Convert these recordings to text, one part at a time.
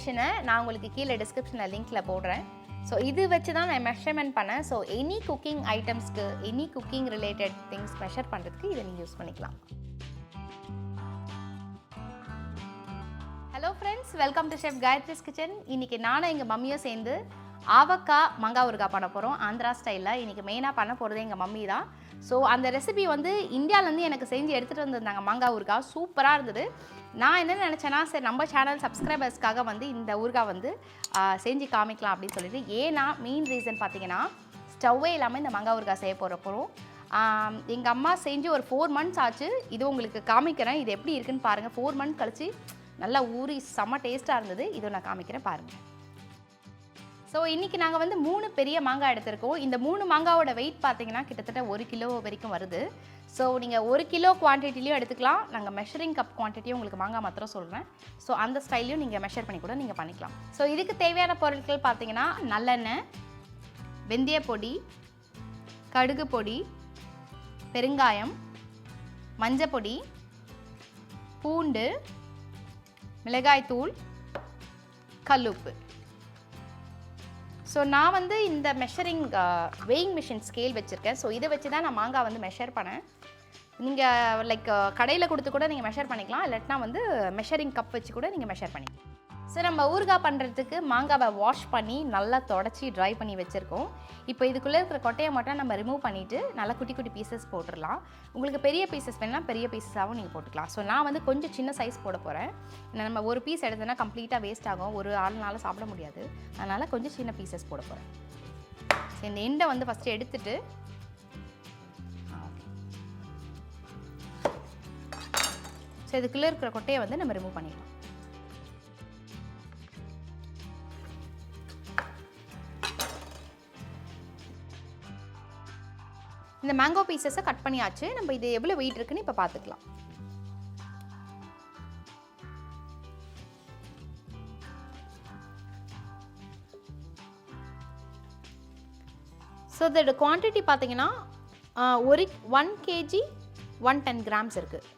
மிஷினை நான் உங்களுக்கு கீழே டிஸ்கிரிப்ஷனில் லிங்க்கில் போடுறேன். ஸோ இது வச்சு தான் நான் மெஷர்மெண்ட் பண்ணேன். ஸோ எனி குக்கிங் ஐட்டம்ஸ்க்கு any cooking related things measure பண்ணுறதுக்கு இதை நீங்கள் யூஸ் பண்ணிக்கலாம். Hello friends, welcome to chef Gayathri's kitchen. இன்றைக்கி நானும் எங்கள் மம்மியும் சேர்ந்து ஆவக்காய் மாங்காய் ஊறுகாய் பண்ண போகிறோம். ஆந்திரா ஸ்டைலில் இன்றைக்கி மெயினாக பண்ண போகிறது எங்கள் மம்மி தான். ஸோ அந்த ரெசிபி வந்து இந்தியாவிலேருந்து எனக்கு செஞ்சு எடுத்துகிட்டு வந்திருந்தாங்க. மாங்காய் ஊறுகாய் சூப்பராக இருந்தது. நான் என்ன நினச்சேன்னா, சரி நம்ம சேனல் சப்ஸ்கிரைபர்ஸ்க்காக வந்து இந்த ஊறுகாய் வந்து செஞ்சு காமிக்கலாம் அப்படின்னு சொல்லிட்டு. ஏன்னா மெயின் ரீசன் பார்த்தீங்கன்னா, ஸ்டவ்வே இல்லாமல் இந்த மாங்காய் ஊறுகாய் செய்ய போகிறப்போ எங்கள் அம்மா செஞ்சு ஒரு 4 months ஆச்சு. இது உங்களுக்கு காமிக்கிறேன். இது எப்படி இருக்குன்னு பாருங்கள். 4 months கழிச்சு நல்லா ஊறி செம்ம டேஸ்ட்டாக இருந்தது. இதை நான் காமிக்கிறேன் பாருங்கள். ஸோ இன்றைக்கி நாங்கள் வந்து 3 பெரிய மாங்காய் எடுத்திருக்கோம். இந்த 3 மாங்காவோட வெயிட் பார்த்தீங்கன்னா கிட்டத்தட்ட 1 கிலோ வரைக்கும் வருது. ஸோ நீங்கள் 1 கிலோ குவான்டிட்டிலையும் எடுத்துக்கலாம். நாங்கள் மெஷரிங் கப் குவான்டிட்டியும் உங்களுக்கு மாங்காய் மாத்திரம் சொல்கிறேன். ஸோ அந்த ஸ்டைலையும் நீங்கள் மெஷர் பண்ணி கூட நீங்கள் பண்ணிக்கலாம். ஸோ இதுக்கு தேவையான பொருட்கள் பார்த்தீங்கன்னா, நல்லெண்ணெய், வெந்தய பொடி, கடுகு பொடி, பெருங்காயம், மஞ்சள் பொடி, பூண்டு, மிளகாய்த்தூள், கல்லுப்பு. ஸோ நான் வந்து இந்த மெஷரிங் வெயிங் மிஷின் ஸ்கேல் வச்சுருக்கேன். ஸோ இதை வச்சு தான் நான் மாங்காய் வந்து மெஷர் பண்ணேன். நீங்கள் லைக் கடையில் கொடுத்து கூட நீங்கள் மெஷர் பண்ணிக்கலாம். இல்லாட்டினா வந்து மெஷரிங் கப் வச்சு கூட நீங்கள் மெஷர் பண்ணிக்கலாம். ஸோ நம்ம ஊறுகாய் பண்ணுறதுக்கு மாங்காவை வாஷ் பண்ணி நல்லா தொடச்சி ட்ரை பண்ணி வச்சுருக்கோம். இப்போ இதுக்குள்ளே இருக்கிற கொட்டையை மட்டும் நம்ம ரிமூவ் பண்ணிவிட்டு நல்லா குட்டி குட்டி பீசஸ் போட்டுடலாம். உங்களுக்கு பெரிய பீசஸ் வேணுன்னா பெரிய பீஸஸாகவும் நீங்கள் போட்டுக்கலாம். ஸோ நான் வந்து கொஞ்சம் சின்ன சைஸ் போட போகிறேன். நம்ம ஒரு பீஸ் எடுத்தோன்னா கம்ப்ளீட்டாக வேஸ்ட் ஆகும். ஒரு ஆளுனால சாப்பிட முடியாது. அதனால் கொஞ்சம் சின்ன பீசஸ் போட போகிறேன். ஸோ இந்த எண்டை வந்து ஃபஸ்ட்டு எடுத்துட்டு ஸோ இதுக்குள்ளே இருக்கிற கொட்டையை வந்து நம்ம ரிமூவ் பண்ணிடலாம். இந்த மேங்கோ பீசஸை கட் பண்ணியாச்சு. நம்ம இது எவ்வளோ வெயிட் இருக்குன்னு இப்போ பார்த்துக்கலாம். ஸோ இதோட குவான்டிட்டி பார்த்தீங்கன்னா 1 kg 110 grams இருக்குது.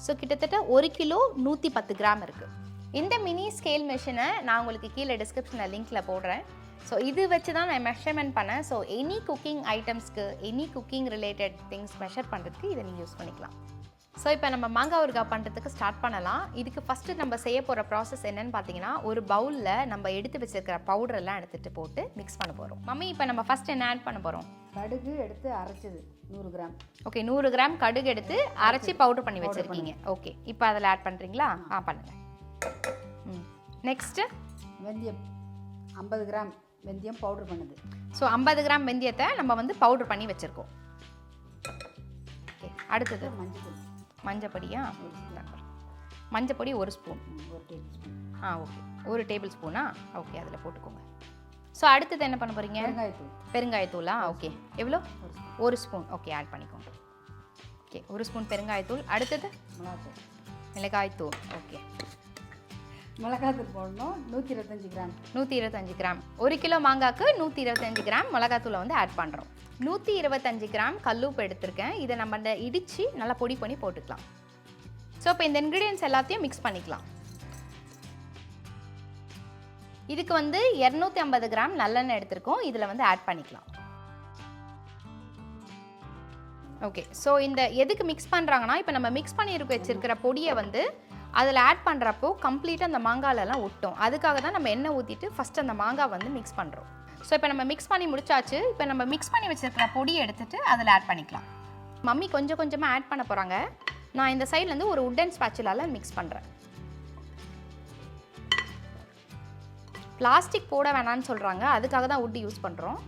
ஸோ கிட்டத்தட்ட 1 கிலோ 110 கிராம் இருக்குது. இந்த மினி ஸ்கேல் மிஷினை நான் உங்களுக்கு கீழே டிஸ்கிரிப்ஷனில் லிங்க்கில் போடுறேன். ஸோ இது வச்சு தான் நான் மெஷர்மெண்ட் பண்ணேன். ஸோ எனி குக்கிங் ஐட்டம்ஸ்க்கு any cooking related things measure பண்ணுறதுக்கு இதை நீங்கள் யூஸ் பண்ணிக்கலாம். ஸோ இப்போ நம்ம மாங்காய் ஊறுகாய் பண்ணுறதுக்கு ஸ்டார்ட் பண்ணலாம். இதுக்கு ஃபஸ்ட்டு நம்ம செய்ய போகிற ப்ராசஸ் என்னென்னு பார்த்தீங்கன்னா, ஒரு பவுலில் நம்ம எடுத்து வச்சுருக்கிற பவுடரெல்லாம் எடுத்துகிட்டு போட்டு மிக்ஸ் பண்ண போகிறோம். மம்மி இப்போ நம்ம ஃபஸ்ட் என்ன ஆட் பண்ண போகிறோம்? கடுகு எடுத்து அரைச்சது 100 கிராம். ஓகே, 100 கிராம் கடுகு எடுத்து அரைச்சி பவுடர் பண்ணி வச்சுருக்கீங்க. ஓகே, இப்போ அதில் ஆட் பண்ணுறீங்களா? பண்ணுங்கள். நெக்ஸ்ட்டு வெந்தயம் 50 கிராம் வெந்தயம் பவுடர் பண்ணுது. ஸோ 50 கிராம் வெந்தயத்தை நம்ம வந்து பவுடர் பண்ணி வச்சுருக்கோம். ஓகே, அடுத்தது மஞ்சப்பொடியா? மஞ்சப்பொடி 1 ஸ்பூன். 1 tablespoon. ஓகே, 1 டேபிள் ஸ்பூனா? ஓகே, அதில் போட்டுக்கோங்க. ஸோ அடுத்தது என்ன பண்ண போகிறீங்க? பெருங்காயத்தூள். பெருங்காயத்தூளா? ஓகே, எவ்வளோ? 1 ஸ்பூன். ஓகே, ஆட் பண்ணிக்கோங்க. ஓகே, 1 ஸ்பூன் பெருங்காயத்தூள். அடுத்தது மிளகாய்த்தூள். ஓகே, மிளகாத்தூள் போடணும். 125 கிராம். 125 கிராம். 1 கிலோ மாங்காய்க்கு 125 கிராம் மிளகாத்தூளை வந்து ஆட் பண்ணுறோம். 125 கிராம் கல்லுப்பு எடுத்திருக்கேன். இதை நம்ம இடித்து நல்லா பொடி பண்ணி போட்டுக்கலாம். ஸோ இப்போ இந்த இன்க்ரீடியன்ஸ் எல்லாத்தையும் மிக்ஸ் பண்ணிக்கலாம். இதுக்கு வந்து 250 கிராம் நல்லெண்ணெய் எடுத்திருக்கோம். இதில் வந்து ஆட் பண்ணிக்கலாம். ஓகே, ஸோ இந்த எதுக்கு மிக்ஸ் பண்ணுறாங்கன்னா, இப்போ நம்ம மிக்ஸ் பண்ணி வச்சிருக்கிற பொடியை வந்து அதில் ஆட் பண்ணுறப்போ கம்ப்ளீட்டாக அந்த மாங்காயிலலாம் ஒட்டும். அதுக்காக தான் நம்ம எண்ணெய் ஊற்றிட்டு ஃபஸ்ட்டு அந்த மாங்காய் வந்து மிக்ஸ் பண்ணுறோம். ஸோ இப்போ நம்ம மிக்ஸ் பண்ணி முடிச்சாச்சு. இப்போ நம்ம மிக்ஸ் பண்ணி வச்சுருக்கிற பொடியை எடுத்துகிட்டு அதில் ஆட் பண்ணிக்கலாம். மம்மி கொஞ்சம் கொஞ்சமாக ஆட் பண்ண போகிறாங்க. நான் இந்த சைட்லேருந்து ஒரு உட்டன் ஸ்பேச்சுலால மிக்ஸ் பண்ணுறேன். பிளாஸ்டிக் போட வேணான்னு சொல்கிறாங்க, அதுக்காக தான் உட் யூஸ் பண்ணுறோம்.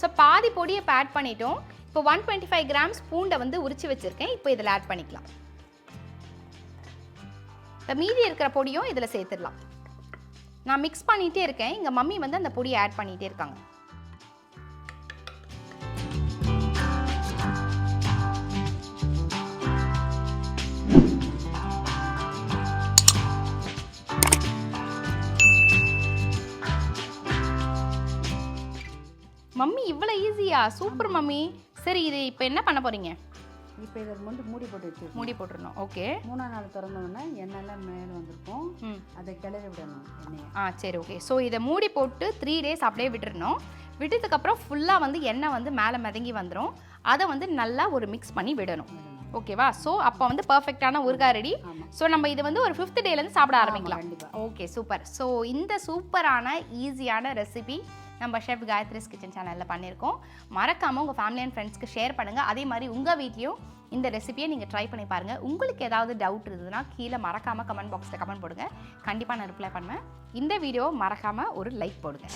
ஸோ பாதி பொடியை இப்போ ஆட் பண்ணிட்டோம். இப்போ 125 கிராம்ஸ் பூண்டை வந்து உரிச்சு வச்சுருக்கேன். இப்போ இதில் ஆட் பண்ணிக்கலாம். இப்போ மீதி இருக்கிற பொடியும் இதில் சேர்த்துடலாம். நான் மிக்ஸ் பண்ணிகிட்டே இருக்கேன். எங்கள் மம்மி வந்து அந்த பொடியை ஆட் பண்ணிகிட்டே இருக்காங்க. மம்மி இவ்வளோ ஈஸியா? Super mummy. சரி, இது இப்போ என்ன பண்ண போகிறீங்க? இப்போ இதை மூடி போட்டு வச்சுருக்கோம். மூடி போட்டுருணும். ஓகே. 3ஆம் நாள் திறந்தோடனே எண்ணெய்லாம் மேலே வந்திருக்கும். அதை கிளறி விடணும் எண்ணெயை. சரி, ஓகே. ஸோ இதை மூடி போட்டு 3 டேஸ் அப்படியே விட்டுறணும். விட்டதுக்கப்புறம் ஃபுல்லாக வந்து எண்ணெய் வந்து மேலே மிதங்கி வந்துடும். அதை வந்து நல்லா ஒரு மிக்ஸ் பண்ணி விடணும். ஓகேவா? ஸோ அப்போ வந்து பர்ஃபெக்டான ஊறுகாய் ரெடி. ஸோ நம்ம இது வந்து ஒரு 5th டேலேருந்து சாப்பிட ஆரம்பிக்கலாம். Okay, super. ஸோ இந்த சூப்பரான ஈஸியான ரெசிபி நம்ம ஷெஃப் காயத்ரிஸ் கிச்சன் சேனலில் பண்ணியிருக்கோம். மறக்காமல் உங்கள் ஃபேமிலி அண்ட் ஃப்ரெண்ட்ஸ்க்கு ஷேர் பண்ணுங்கள். அதே மாதிரி உங்கள் வீட்லேயும் இந்த ரெசிபியை நீங்கள் ட்ரை பண்ணி பாருங்கள். உங்களுக்கு ஏதாவது டவுட் இருந்ததுன்னா கீழே மறக்காமல் கமெண்ட் பாக்ஸில் கமெண்ட் போடுங்க. கண்டிப்பாக நான் ரிப்ளை பண்ணுவேன். இந்த வீடியோ மறக்காமல் ஒரு லைக் போடுங்க.